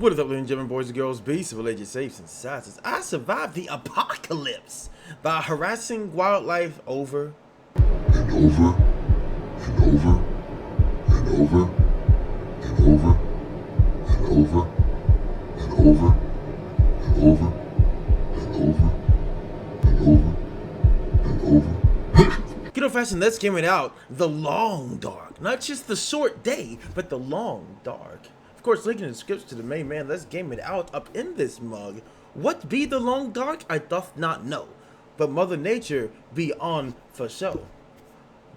What is up, ladies and gentlemen, boys and girls, beasts of alleged safes and assassins? I survived the apocalypse by harassing wildlife over and over and over and over and over and over and over and over and over and over and over. Get old fashioned, let's game it out. The long dark. Not just the short day, but the long dark. Of course, link in the description to the main man. Let's game it out up in this mug. What be the long dark? I doth not know. But Mother Nature be on for show.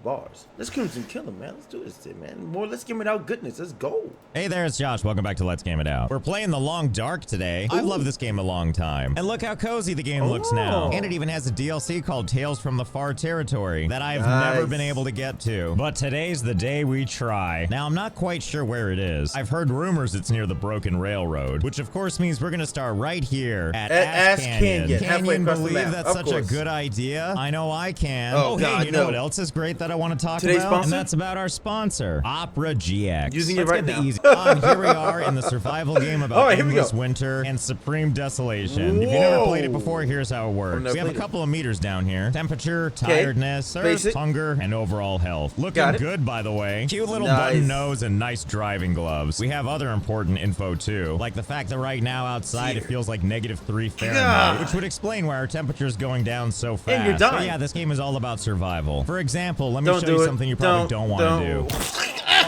Bars. Let's kill some kill him, man. Let's do this shit, man. More Let's Game It Out goodness. Let's go. Hey there, it's Josh. Welcome back to Let's Game It Out. We're playing The Long Dark today. I've loved this game a long time. And look how cozy the game looks now. And it even has a DLC called Tales from the Far Territory that I've never been able to get to. But today's the day we try. Now, I'm not quite sure where it is. I've heard rumors it's near the Broken Railroad, which of course means we're going to start right here at Ash Canyon. Can you believe that's such a good idea? I know I can. Oh God, hey, you know what else is great that I want to talk about? And that's about our sponsor, Opera GX. Using it right now. Here we are in the survival game about endless winter and supreme desolation. Whoa. If you've never played it before, here's how it works. We have a couple of meters down here. Temperature, tiredness, thirst, hunger, and overall health. Looking good, by the way. Cute little button nose and nice driving gloves. We have other important info too, like the fact that right now outside it feels like -3 Fahrenheit, which would explain why our temperature is going down so fast. And you're dying. So yeah, this game is all about survival. For example, let me show you something you probably don't want to do.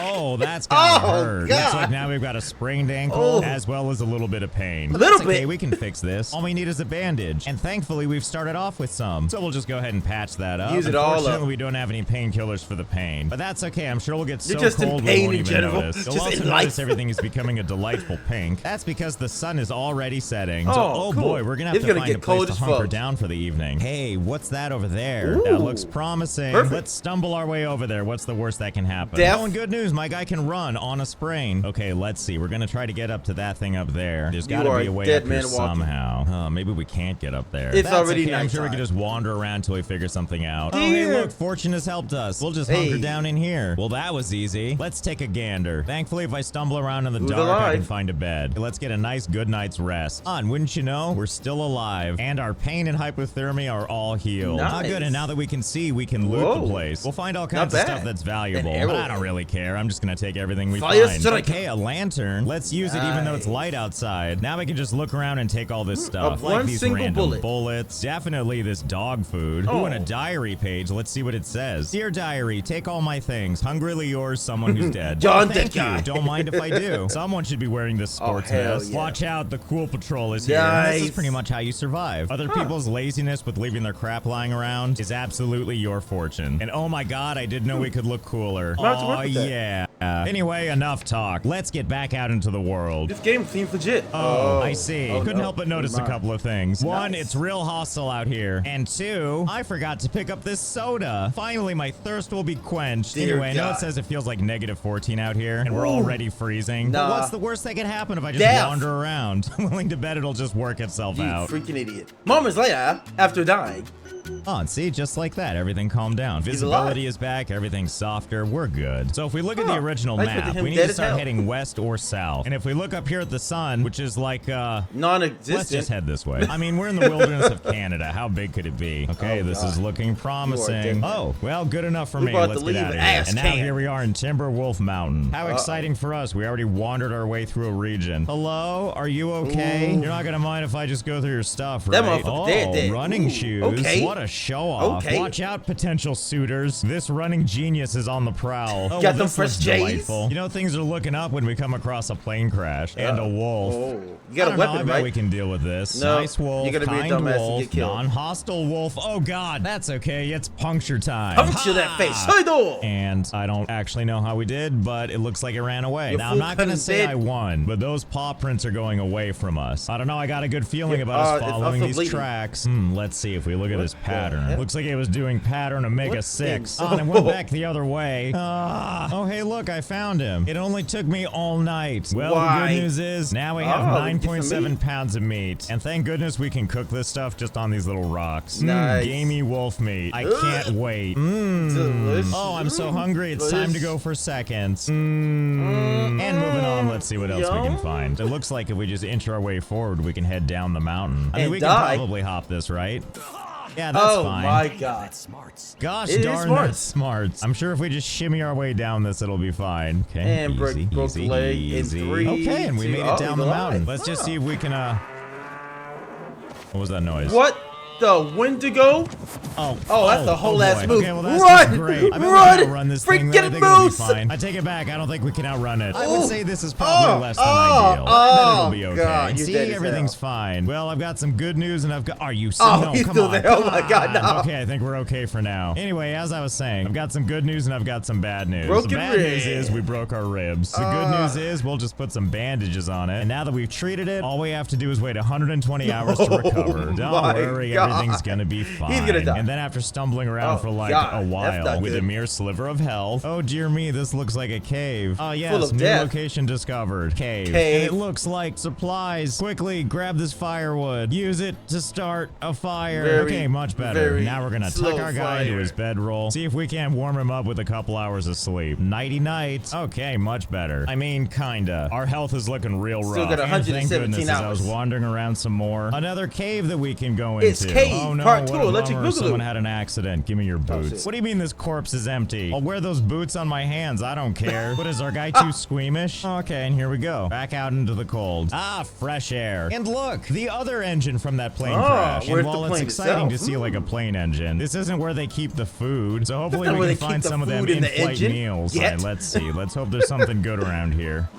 Oh, that's gonna hurt. Looks like now we've got a sprained ankle as well as a little bit of pain. But that's okay, we can fix this. All we need is a bandage. And thankfully, we've started off with some. So we'll just go ahead and patch that up. Use it all up. Unfortunately, we don't have any painkillers for the pain. But that's okay. I'm sure we'll get so cold we won't even notice. You'll also notice everything is becoming a delightful pink. That's because the sun is already setting. So, oh boy, we're gonna have to find a place to hunker down for the evening. Hey, what's that over there? That looks promising. Let's stumble our way over there. What's the worst that can happen? Oh, and good news, my guy can run on a sprain. Okay, let's see. We're gonna try to get up to that thing up there. There's gotta be a way up here somehow. Maybe we can't get up there. It's already nighttime. I'm sure we can just wander around until we figure something out. Oh, hey, look, fortune has helped us. We'll just hunker down in here. Well, that was easy. Let's take a gander. Thankfully, if I stumble around in the dark, I can find a bed. Let's get a nice good night's rest. Wouldn't you know, we're still alive, and our pain and hypothermia are all healed. Not good, and now that we can see, we can loot the place. We'll find all kinds of stuff that's valuable, but I don't really care. I'm just gonna take everything we find. Okay, a lantern. Let's use it even though it's light outside. Now we can just look around and take all this stuff. Like these random bullets. Definitely this dog food. Ooh, and a diary page. Let's see what it says. Dear diary, take all my things. Hungrily yours, someone who's dead. John, thank you. Don't mind if I do. Someone should be wearing this sports vest. Watch out, the cool patrol is here. This is pretty much how you survive. Other people's laziness with leaving their crap lying around is absolutely your fortune. And oh my God, I didn't know we could look cooler. Oh yeah. Anyway, enough talk. Let's get back out into the world. This game seems legit. Oh, I see. Couldn't help but notice a couple of things. One, it's real hostile out here. And two, I forgot to pick up this soda. Finally, my thirst will be quenched. Anyway, I know it says it feels like -14 out here, and we're already freezing. But what's the worst that could happen if I just wander around? I'm willing to bet it'll just work itself out. You freaking idiot. Moments later, after dying. Oh, and see, just like that, everything calmed down. Visibility is back, everything's softer, we're good. So if we look at the original map, we need to start heading west or south. And if we look up here at the sun, which is like, non-existent. Let's just head this way. I mean, we're in the wilderness of Canada. How big could it be? Okay, this is looking promising. Oh, well, good enough for me. Let's get out of here. And now here we are in Timberwolf Mountain. How exciting for us. We already wandered our way through a region. Hello? Are you okay? You're not gonna mind if I just go through your stuff, right? Oh, running shoes. Okay. What a show off. Watch out, potential suitors. This running genius is on the prowl. Oh, got them fresh J's. You know, things are looking up when we come across a plane crash and a wolf. You got a weapon, I bet we can deal with this. No, nice wolf, you gotta be a kind dumbass wolf, and get killed. non-hostile wolf. Oh God, that's okay. It's puncture time. Puncture that face. And I don't actually know how we did, but it looks like it ran away. Now, I'm not gonna say I won, but those paw prints are going away from us. I don't know. I got a good feeling about us following these tracks. Let's see if we look at this pattern. Looks like it was doing pattern Omega 6. And it went back the other way. Oh, hey, look, look, I found him. It only took me all night. Well, Why? the good news is now we have Oh, we get some 9.7 meat. pounds of meat. And thank goodness we can cook this stuff just on these little rocks. Nice. Gamey wolf meat. I Ugh. can't wait. Delicious. Oh, I'm so hungry. It's time to go for seconds. And moving on, let's see what else we can find. It looks like if we just inch our way forward, we can head down the mountain. I mean, And we die. can probably hop this, right? Yeah, that's fine. Oh my god. Gosh It is darn, smart. that's smart. I'm sure if we just shimmy our way down this, it'll be fine. Okay, And easy, broke easy, leg in easy. 3, Okay, and we 2, made oh, it down he's the alive. mountain. Let's just see if we can, what was that noise? What the Wendigo? Oh, that's a whole ass boy. move. Okay, well, that's Run! great. I bet we Run! can outrun this thing. Freaking I think it'll be moose! fine. I take it back. I don't think we can outrun it. I would Ooh. say this is probably less than ideal. I bet it'll be okay. God, you're See, dead as everything's hell. fine. Well, I've got some good news, and I've got. Are you? Oh, no, he's come still on. there. Come Oh my God, on. no. Okay, I think we're okay for now. Anyway, as I was saying, I've got some good news and I've got some bad news. Broken the bad news rib. is we broke our ribs. The good news is we'll just put some bandages on it. And now that we've treated it, all we have to do is wait 120 hours to recover. Don't my worry, God. everything's gonna be fine. He's gonna die. And then after stumbling around Oh, for like God, a that's while not with a good. mere sliver of health. Oh dear me, this looks like a cave. Oh yes, Full of new death. location discovered. Cave. Cave. And it looks like supplies. Quickly grab this firewood. Use it to start a fire. Very, okay, much better. very Now we're gonna slow tuck our guy into fire. his bedroll. See if we can't warm him up with a couple hours of sleep. Nighty night. Okay, much better. I mean, kinda. Our health is looking real rough. Still got And thank 117 goodness, as I was hours. wandering around some more. Another cave that we can go It's into. cave, oh no, part what 2, a Electric bummer. Boogaloo. Someone had an accident. Give me your boots. shit. What do you mean this corpse is empty? I'll wear those boots on my hands. I don't care. What is our guy too squeamish? Okay, and here we go. Back out into the cold. Ah, fresh air. And look, the other engine from that plane crash. where's And the while it's plane exciting itself? to see like a plane engine, this isn't where they keep the food. So hopefully not we where can they keep find the some of them food in the in-flight engine meals. yet. Alright, let's see. Let's hope there's something good around here.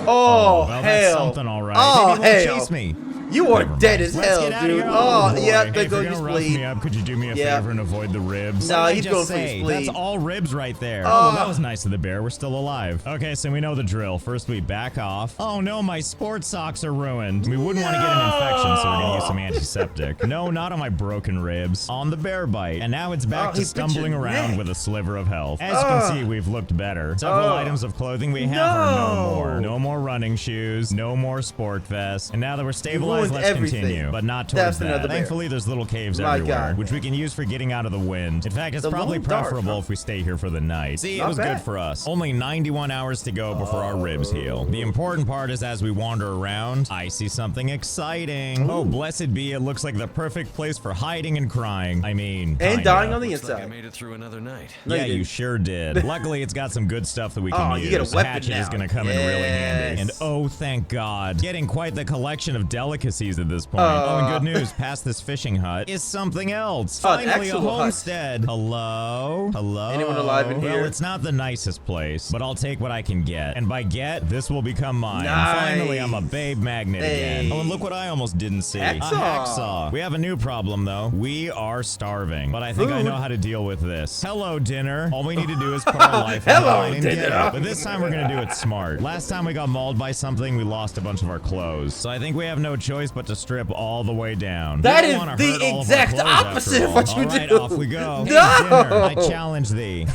Oh, Well, that's hell. something alright. Oh, Maybe it won't hell. chase me. You are Never dead mind. as Let's hell, get out of dude. here. Oh, boy. yeah, Hey, there if goes you're your gonna rough spleen. me up, could you do me a Yeah. favor and avoid the ribs? No, Let me he's just going for your say, spleen. that's all ribs right there. Oh. Oh, that was nice of the bear. We're still alive. Okay, so we know the drill. First, we back off. Oh no, my sports socks are ruined. We wouldn't want to get an infection, so we're gonna use some antiseptic. No, not on my broken ribs. On the bear bite. And now it's back Oh, to he bit stumbling your around neck. with a sliver of health. As you can see, we've looked better. Several Oh. items of clothing we have are no No. more. No more running shoes. No more sport vest. And now that we're stabilized, ruined let's everything. continue. But not That's towards another that. bear. Thankfully, there's little caves My everywhere, God. which we can use for getting out of the wind. In fact, it's The probably long dark, preferable huh? if we stay here for the night. See, it Not was bad. good for us. Only 91 hours to go before our ribs heal. The important part is as we wander around, I see something exciting. Oh, blessed be, it looks like the perfect place for hiding and crying. I mean, And kinda. dying on the Looks like I inside. made it through another night. No, Yeah, you you didn't. sure did. Luckily, it's got some good stuff that we can Oh, use. you get a The weapon hatchet is now. going to come in really handy. Yes. And oh, thank God. Getting quite the collection of delicacies at this point. Oh, and good news, past this fishing hut is something else. Oh, an Finally, a actual hut. homestead. Hello? Hello? Anyone alive in Well, here? it's not the nicest place, but I'll take what I can get. And by get, this will become mine. Nice. Finally, I'm a babe magnet again. Hey. Oh, and look what I almost didn't see. Hacksaw. A hacksaw. We have a new problem, though. We are starving. But I think I Food. know how to deal with this. Hello, dinner. All we need to do is put our life on the Hello, line and get dinner. it. But this time we're gonna do it smart. Last time we got mauled by something, we lost a bunch of our clothes. So I think we have no choice but to strip all the way down. That We is don't wanna the hurt all of our exact clothes after opposite of all. what you All right, do. off we go. No. Hey, dinner, I challenge thee.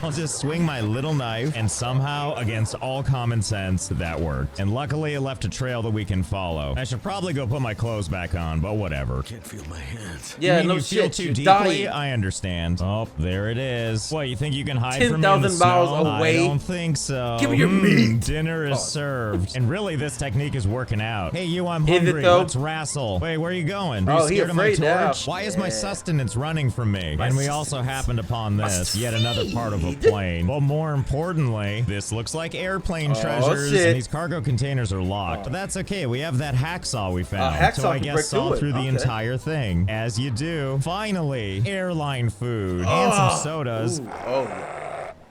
I'll just swing my little knife, and somehow, against all common sense, that worked. And luckily, it left a trail that we can follow. I should probably go put my clothes back on, but whatever. Can't feel my hands. Yeah, You mean no you feel shit. too You're deeply? dying. I understand. Oh, there it is. What, you think you can hide from me in the 10,000 miles snow? away. I don't think so. Give me your meat. Dinner is served. And really, this technique is working out. Hey, you, I'm Is it hungry. though? Let's wrestle. Wait, where are you going? Are Oh, you he scared of my afraid now. torch? Why is my Yeah. sustenance running from me? And we also happened upon this, yet another part of a speed. plane. But more importantly, this looks like airplane treasures. shit. And these cargo containers are locked. But that's okay. We have that hacksaw we found. hacksaw so I can guess break saw through it. through the Okay. entire thing. As you do. Finally, airline food and some sodas. Ooh, oh,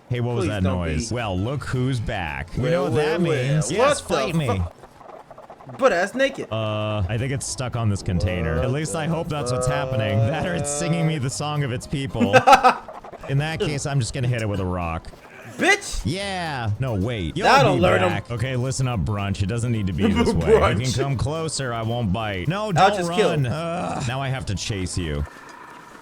Hey, what was Please that don't noise? be. Well, look who's back. We know Well, what that well, means. well. Yes, What the fight me. fuck? butt ass naked. I think it's stuck on this container. At least I hope that's what's happening. That or it's singing me the song of its people. In that case, I'm just gonna hit it with a rock. Bitch! Yeah. No, wait. You'll That'll be learn 'em. back. Okay, listen up, Brunch. It doesn't need to be this way. You Brunch. can come closer. I won't bite. No, I'll don't just run. kill. Now I have to chase you.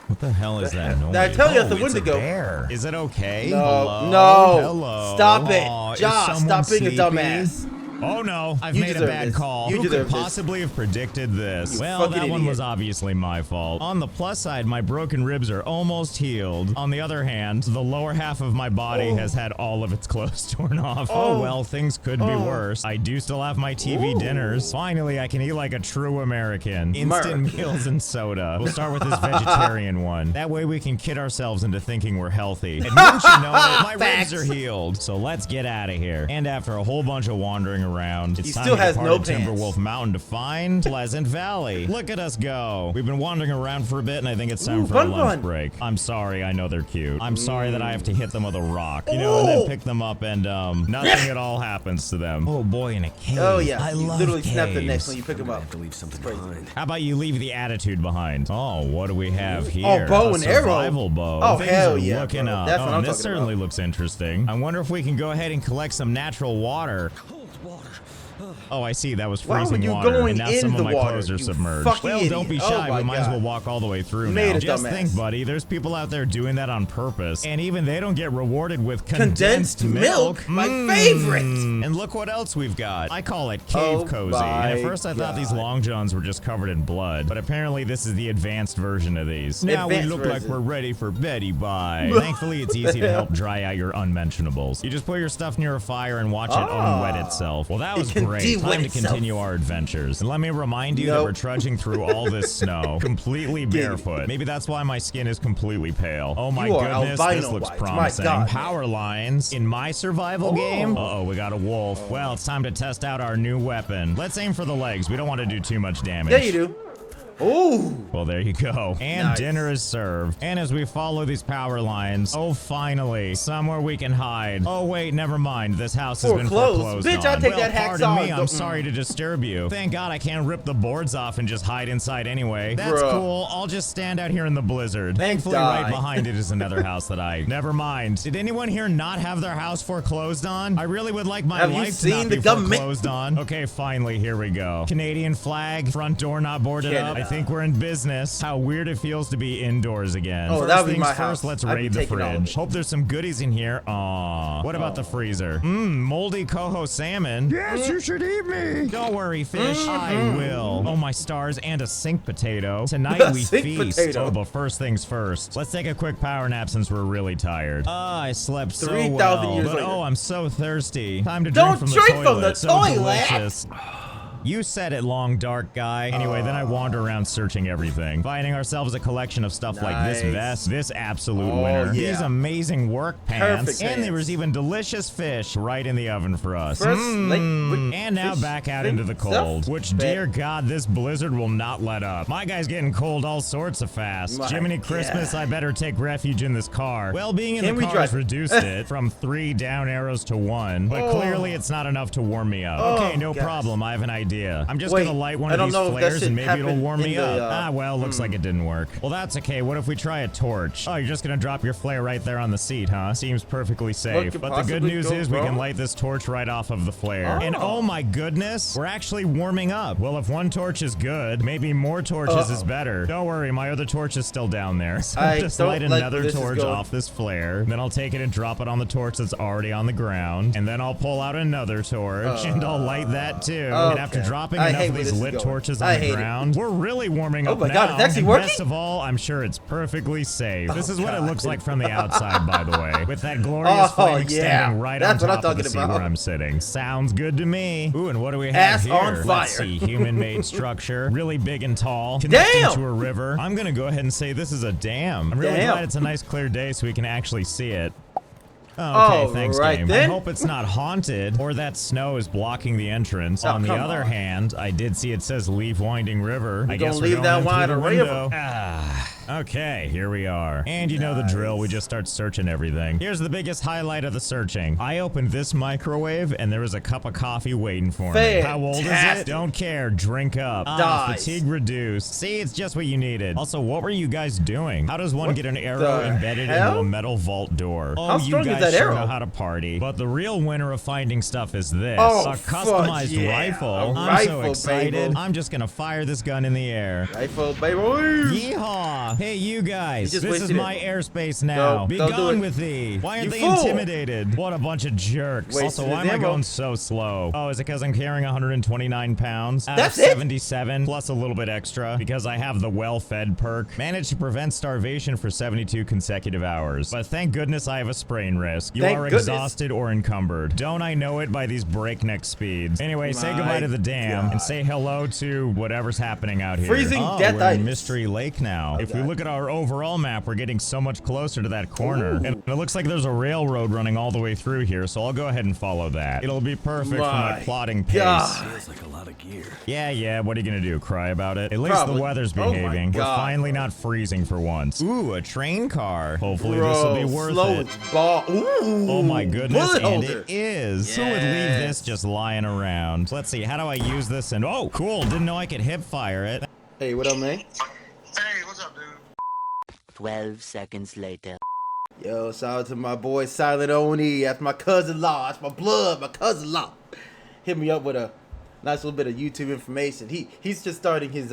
What the hell is that noise? I tell you at the it's window a go. bear. Is it okay? No, Hello? no. Hello? Stop it. Aw, is Josh, someone stop being a sleepy? dumbass. Oh no, I've You made a deserve bad this. call. You Who deserve could this. possibly have predicted this? You Well, fucking that one idiot. was obviously my fault. On the plus side, my broken ribs are almost healed. On the other hand, the lower half of my body has had all of its clothes torn off. Oh well, things could be worse. I do still have my TV dinners. Finally, I can eat like a true American. Instant meals and soda. We'll start with this vegetarian one. That way we can kid ourselves into thinking we're healthy. And wouldn't you know it, my ribs are healed. So let's get out of here. And after a whole bunch of wandering around, it's time still to has depart no to pants. Timberwolf Mountain to find Pleasant Valley. Look at us go. We've been wandering around for a bit, and I think it's time for a Bun lunch Bun. break. I'm sorry, I know they're cute. I'm sorry that I have to hit them with a rock, you know, and then pick them up, and nothing at all happens to them. Oh boy, in a cave. Oh yeah, I you love literally caves. snap the necks when you pick them I up. have to leave something Crazy. behind. How about you leave the attitude behind? Oh, what do we have here? bow A and arrow. survival bow. Oh, Things hell are yeah, looking bro. up. That's what I'm This talking certainly about. looks interesting. I wonder if we can go ahead and collect some natural water. Cold water. Oh, I see. That was Why were freezing you water, going and now in some of the my water, clothes are you submerged. fucking Well, don't be idiot. shy. Oh my we might as God. well walk all the way through You made now. a Just dumbass. think, buddy. There's people out there doing that on purpose, and even they don't get rewarded with Condensed milk? My favorite. And look what else we've got. I call it cave Oh cozy. And at my first I thought these God. long johns were just covered in blood, but apparently this is the advanced version of these. Now we Advanced look like version. we're ready for Betty Bye. Thankfully, it's easy to help dry out your unmentionables. You just put your stuff near a fire and watch it unwet itself. Well, that was can great. de-wet Time to itself. continue our adventures. And let me remind you that Nope. we're trudging through all this snow, completely barefoot. Maybe that's why my skin is completely pale. Oh my You are goodness, albino this looks white. My promising. God. Power lines in my survival game. Uh-oh, we got a wolf. Well, it's time to test out our new weapon. Let's aim for the legs. We don't want to do too much damage. Yeah, you do. Ooh. Well, there you go. And Nice. dinner is served. And as we follow these power lines, oh, finally, somewhere we can hide. Oh, wait, never mind. This house has been Foreclosed. foreclosed Bitch, on. I'll take well, that hacksaw pardon me, and I'm go- sorry to disturb you. Thank God I can't rip the boards off and just hide inside anyway. That's Bruh. cool. I'll just stand out here in the blizzard. Thankfully, die. right behind it is another house that I... Never mind. Did anyone here not have their house foreclosed on? I really would like my Have you life to seen not the be government? foreclosed on. Okay, finally, here we go. Canadian flag, front door not boarded up. Canada. I think we're in business. How weird it feels to be indoors again. Oh, First that would be things my first, house. let's I'd be raid the taking all of fridge. it. Hope there's some goodies in here. Aw. What about the freezer? Moldy coho salmon. Yes, you should eat me. Don't worry, fish. I will. Oh, my stars, and a sink potato. Tonight A we sink feast. potato. Oh, but first things first. Let's take a quick power nap since we're really tired. I slept so 3,000 well. years but later. oh, I'm so thirsty. Time to Don't drink from drink the from the toilet. So toilet. delicious. You said it, long dark guy. Anyway, then I wander around searching everything, finding ourselves a collection of stuff like this Nice. vest, this absolute Oh, winner, yeah. these amazing work pants, Perfect and there pants. was even delicious fish right in the oven for us. First, like, And now fish back out thing into the stuff? cold, which, Bet. dear God, this blizzard will not let up. My guy's getting cold all sorts of fast. My Jiminy Christmas, God. I better take refuge in this car. Well, being in Can the we car has drive? reduced it from 3 down arrows to 1, but clearly it's not enough to warm me up. Oh, Okay, no gosh. problem. I have an idea. I'm just Wait, gonna light one I of don't these know if that flares shit and maybe it'll happened warm me in the, up. Well, looks like it didn't work. Well, that's okay. What if we try a torch? Oh, you're just gonna drop your flare right there on the seat, huh? Seems perfectly safe. could But the good possibly news go is we can wrong? light this torch right off of the flare. And oh my goodness, we're actually warming up. Well, if one torch is good, maybe more torches is better. Don't worry, my other torch is still down there. So I I'll just don't light like another where this is torch going. off this flare. Then I'll take it and drop it on the torch that's already on the ground. And then I'll pull out another torch and I'll light that too. And after okay. dropping I enough hate of where these this is lit going. torches I on the hate it. ground, we're really warming up my now. God, it's actually and working? best of all, I'm sure it's perfectly safe. This is what it God. looks like from the outside, by the way, with that glorious flame yeah. extending right That's on what I'm top of the talking seat about. where I'm sitting. Sounds good to me. Ooh, and what do we have Ass here? on fire. Let's see, human-made structure, really big and tall, connecting Damn! to a river. I'm gonna go ahead and say this is a dam. I'm really Damn. glad it's a nice clear day so we can actually see it. Oh, okay, thanks, right game. then. I hope it's not haunted or that snow is blocking the entrance. Oh, on the come other on. hand, I did see it says leave Winding River. I guess gonna we're leave going that in through wide the river. window. Okay, here we are. And you know the drill, we just start searching everything. Here's the biggest highlight of the searching. I opened this microwave and there was a cup of coffee waiting for me. How old is it? Fantastic. Don't care, drink up. Dies. Fatigue reduced. See, it's just what you needed. Also, what were you guys doing? How does one get an arrow the embedded into hell? a metal vault door? Oh, How you strong is guys that sure arrow? know how to party. But the real winner of finding stuff is this. Oh, a fuck customized yeah. rifle. A I'm so rifle, excited. baby. I'm just gonna fire this gun in the air. Rifle, baby. Yeehaw! Hey, you guys. just This is wasted it. my airspace now. Be Don't do gone it. with thee. Why aren't You they fool. intimidated? What a bunch of jerks. Wasted Also, his why am I ammo. going so slow? Oh, is it because I'm carrying 129 pounds? Out That's of it? 77, plus a little bit extra, because I have the well-fed perk. Managed to prevent starvation for 72 consecutive hours. But thank goodness I have a sprain risk. You Thank are goodness. exhausted or encumbered. Don't I know it by these breakneck speeds? Anyway, say My goodbye to the dam God. and say hello to whatever's happening out here. Freezing oh, death we're in items. Mystery Lake now. If we God. look at our overall map, we're getting so much closer to that corner. Ooh. And it looks like there's a railroad running all the way through here, so I'll go ahead and follow that. It'll be perfect for my My plodding pace. God. Feels like a lot of gear. Yeah, what are you gonna do, cry about it? At least Probably. the weather's Oh my behaving. We're God, finally bro. not freezing for once. Ooh, a train car. Hopefully Bro, this will be worth slow it. as ball. Ooh. Oh my goodness, bullet and holder. it is. Who would leave this Yes. just lying around? Let's see, how do I use this? And oh, cool, didn't know I could hip fire it. Hey, what up, man? Hey, what's up, dude? 12 seconds later. Yo, shout out to my boy Silent Oni. That's my cousin-law. That's my blood, my cousin-law. Hit me up with a nice little bit of YouTube information. He's just starting his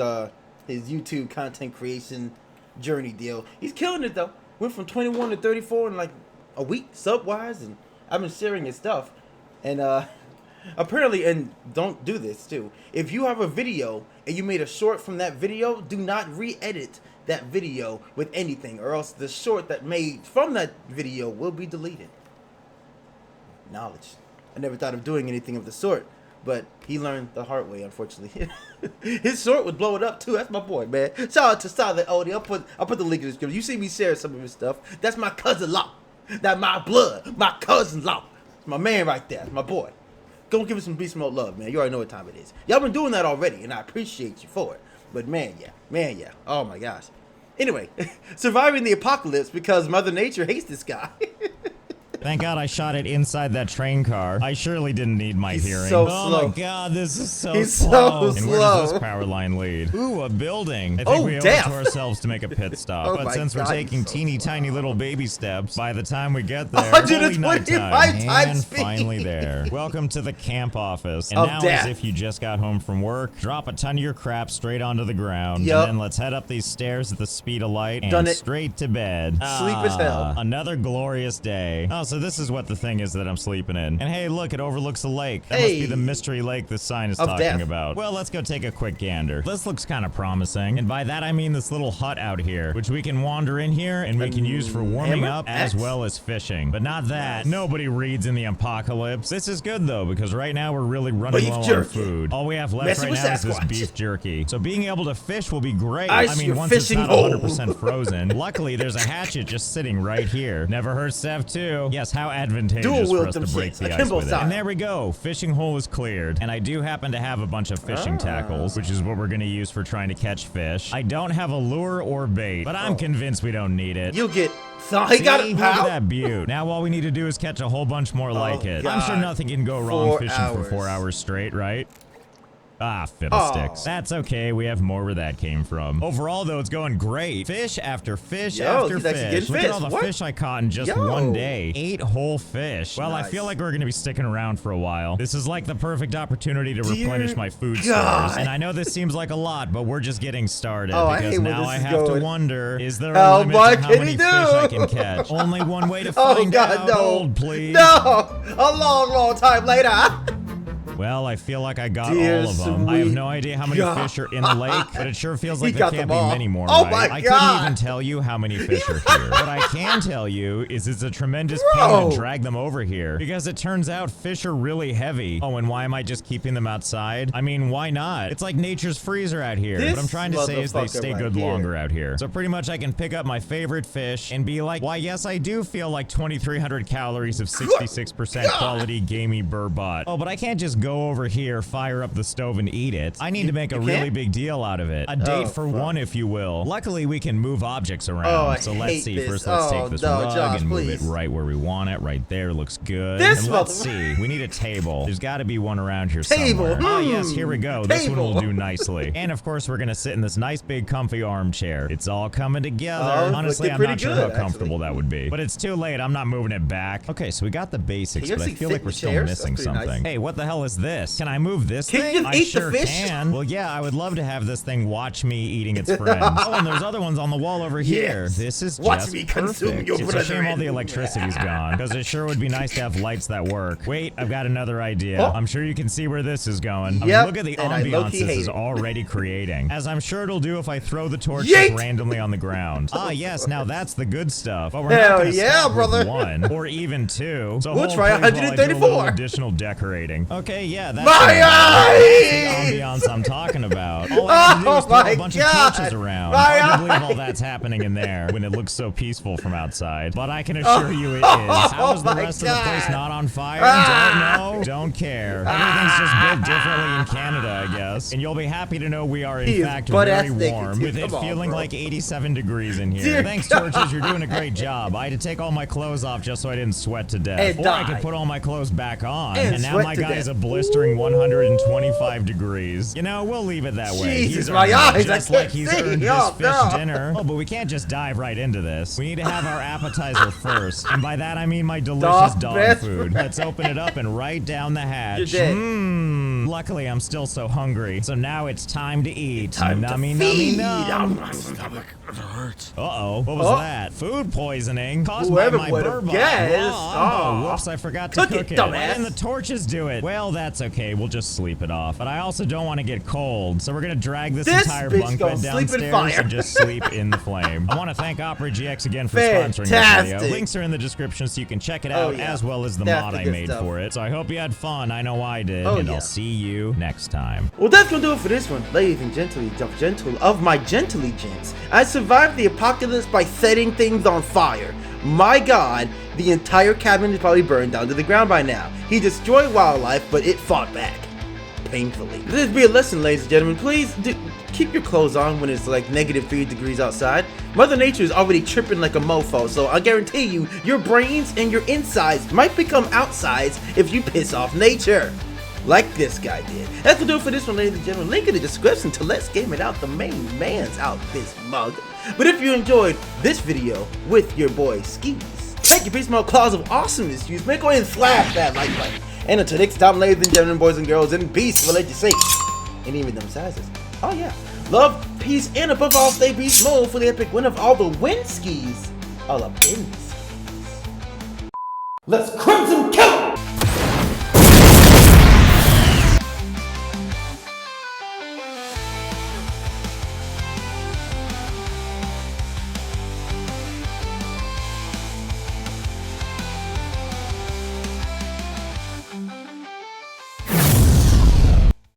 YouTube content creation journey deal. He's killing it though. Went from 21 to 34 in like a week sub-wise, and I've been sharing his stuff. And apparently, and don't do this too. If you have a video and you made a short from that video, do not re-edit that video with anything, or else the short that made from that video will be deleted. Knowledge. I never thought of doing anything of the sort, but he learned the hard way, unfortunately. His short would blow it up too. That's my boy, man. Shout out to Silent Odie. I'll put the link in the description. You see me share some of his stuff. That's my cousin-law. That's my blood. My cousin-law. My man right there. That's my boy. Go give us some beast mode love, man. You already know what time it is. Y'all been doing that already, and I appreciate you for it. But man, yeah. Oh my gosh. Anyway, surviving the apocalypse because Mother Nature hates this guy. Thank God I shot it inside that train car. I surely didn't need my He's hearing. so oh slow. my God, this is so He's slow. so And where does slow. this power line lead? Ooh, a building. I think Oh, we owe it death. to ourselves to make a pit stop. Oh but my since God, we're he's taking so teeny tiny little baby steps, by the time we get there, 125 holy nighttime. times And speed. finally there. Welcome to the camp office. And Of now death. as if you just got home from work, drop a ton of your crap straight onto the ground. Yup. And then let's head up these stairs at the speed of light and Done it. straight to bed. Sleep as hell. Another glorious day. Oh, so this is what the thing is that I'm sleeping in. And hey, look, it overlooks the lake. That must be Hey. the mystery lake this sign is Of talking death. about. Well, let's go take a quick gander. This looks kind of promising. And by that, I mean this little hut out here, which we can wander in here and we can use for warming hammer? up as Axe? well as fishing. But not that. Nice. Nobody reads in the apocalypse. This is good, though, because right now we're really running Beef low on jerky. food. All we have left Messing right with now is this Sasquatch. beef jerky. So being able to fish will be great. Ice I mean, your once it's fishing not hole. 100% frozen. Luckily, there's a hatchet just sitting right here. Never heard Sev 2. Yes, how advantageous Dual for wield us to them break shits, the ice akimbo with it. style. And there we go. Fishing hole is cleared. And I do happen to have a bunch of fishing tackles, which is what we're going to use for trying to catch fish. I don't have a lure or bait, but I'm convinced we don't need it. You'll get. So he got See, it, look at pal. that beaut. Now all we need to do is catch a whole bunch more like it. I'm sure God. nothing can go wrong 4 fishing for 4 hours. hours straight, right? Ah, fiddlesticks. Oh. That's okay. We have more where that came from. Overall, though, it's going great. Fish after fish Yo, after he's actually fish. getting Look fish. at all the What? fish I caught in just Yo. one day. 8 whole fish. Well, I Nice. feel like we're going to be sticking around for a while. This is like the perfect opportunity to Dear replenish my food God. stores. And I know this seems like a lot, but we're just getting started. Oh, I because hate where now this I is have going. to wonder, is there How a limit much to how can many he fish I do? can catch? Only one way to Oh find God, out. no. Hold, please. No, a long time later. Well, I feel like I got Dear all of them. I have sweet no idea how many God. fish are in the lake, but it sure feels like He there got can't them be all. many more, Oh right? my I couldn't God. even tell you how many fish are here. What I can tell you is it's a tremendous Bro. pain to drag them over here, because it turns out fish are really heavy. Oh, and why am I just keeping them outside? I mean, why not? It's like nature's freezer out here. This What I'm trying to say is they motherfucker stay right good here. longer out here. So pretty much I can pick up my favorite fish and be like, why, yes, I do feel like 2,300 calories of 66% quality gamey burbot. Oh, but I can't just go over here, fire up the stove and eat it. I need to make a you really can't? big deal out of it. A date Oh, for fuck. one, if you will. Luckily, we can move objects around. Oh, I so let's hate see. this. First, let's Oh, take this no, rug Josh, and move it please. right where we want it. Right there looks good. This and let's mother- see. We need a table. There's got to be one around here Table, somewhere. Oh, yes, here we go. This one will table. do nicely. And of course, we're going to sit in this nice big comfy armchair. It's all coming together. Oh, it's Honestly, looking I'm pretty not sure good, how comfortable that would be. But it's too late. I'm not moving it back. Okay, so we got the basics, You but I actually feel fit like in we're the still chairs? missing That's pretty nice. something. Hey, what the hell is was this? Can I move this Can thing? you just I eat sure the fish? can. Well, yeah, I would love to have this thing watch me eating its friends. Oh, and there's other ones on the wall over here. Yes. This is Watch just me consume perfect. your It's a shame all brethren. the electricity's gone, because it sure would be nice to have lights that work. Wait, I've got another idea. Oh. I'm sure you can see where this is going. I mean, Yep, look at the and I ambiance low-key this hate is it. already creating. As I'm sure it'll do if I throw the torch Yeet! just randomly on the ground. Ah, yes, now that's the good stuff. But we're Hell not gonna yeah, stop brother. with one, or even two. So We'll hold try please while I do a 134. little additional decorating. Okay, yeah, that's My the eyes! ambiance I'm talking about. All I have to do is Oh throw my a bunch God. of torches around. My Hard to believe all eyes. that's happening in there when it looks so peaceful from outside. But I can assure you it is. How is the Oh my rest of the place God. not on fire? Ah. Don't know. Don't care. Everything's just built differently in Canada, I guess. And you'll be happy to know we are in He is fact butt-ass very naked, warm, too. with it Come on, feeling bro. like 87 degrees in here. Dear Thanks, torches. You're doing a great job. I had to take all my clothes off just so I didn't sweat to death. And Or I die. could put all my clothes back on. And now sweat my to guy's death. a blistering 125 degrees. You know, we'll leave it that way. Jesus, He's my earned it, eyes, I just can't like he's see. earned Oh, his fish no. dinner. Oh, but we can't just dive right into this. We need to have our appetizer first. And by that I mean my delicious Dog dog best food. Let's open it up and right down the hatch. You're dead. Luckily, I'm still so hungry. So now it's time to eat. Time to Nummy, feed. nummy, num. My stomach hurts. Uh-oh, what was Oh. that? Food poisoning caused Whoever by my would have bourbon. guessed. Oh, Oh. whoops, I forgot to Cook cook it, it. Why dumbass. didn't the torches do it? Well, that's okay. We'll just sleep it off. But I also don't want to get cold, so we're going to drag this entire bitch bunk gonna bed sleep in downstairs fire. and just sleep in the flame. I want to thank Opera GX again for sponsoring this video. Fantastic. Links are in the description so you can check it Oh, out, yeah. as well as the That's mod the I good made stuff. for it. So I hope you had fun. I know I did. Oh, and yeah. I'll see you next time. Well, that's gonna do it for this one, ladies and gently of my gently gents. I survived the apocalypse by setting things on fire. My God, the entire cabin is probably burned down to the ground by now. He destroyed wildlife, but it fought back. Painfully. This be a lesson, ladies and gentlemen. Please keep your clothes on when it's like -3 degrees outside. Mother Nature is already tripping like a mofo, so I guarantee you, your brains and your insides might become outsides if you piss off nature. Like this guy did. That's gonna do it for this one, ladies and gentlemen. Link in the description to Let's Game It Out. The main man's out this mug. But if you enjoyed this video with your boy Skis, take your peace my claws of awesomeness use. Go ahead and slash that like button. And until next time, ladies and gentlemen, boys and girls, in peace, for let you say, and even them sizes. Oh yeah. Love, peace, and above all, stay beast mode for the epic win of all the win skis. All up in the skis. Let's crimson kill!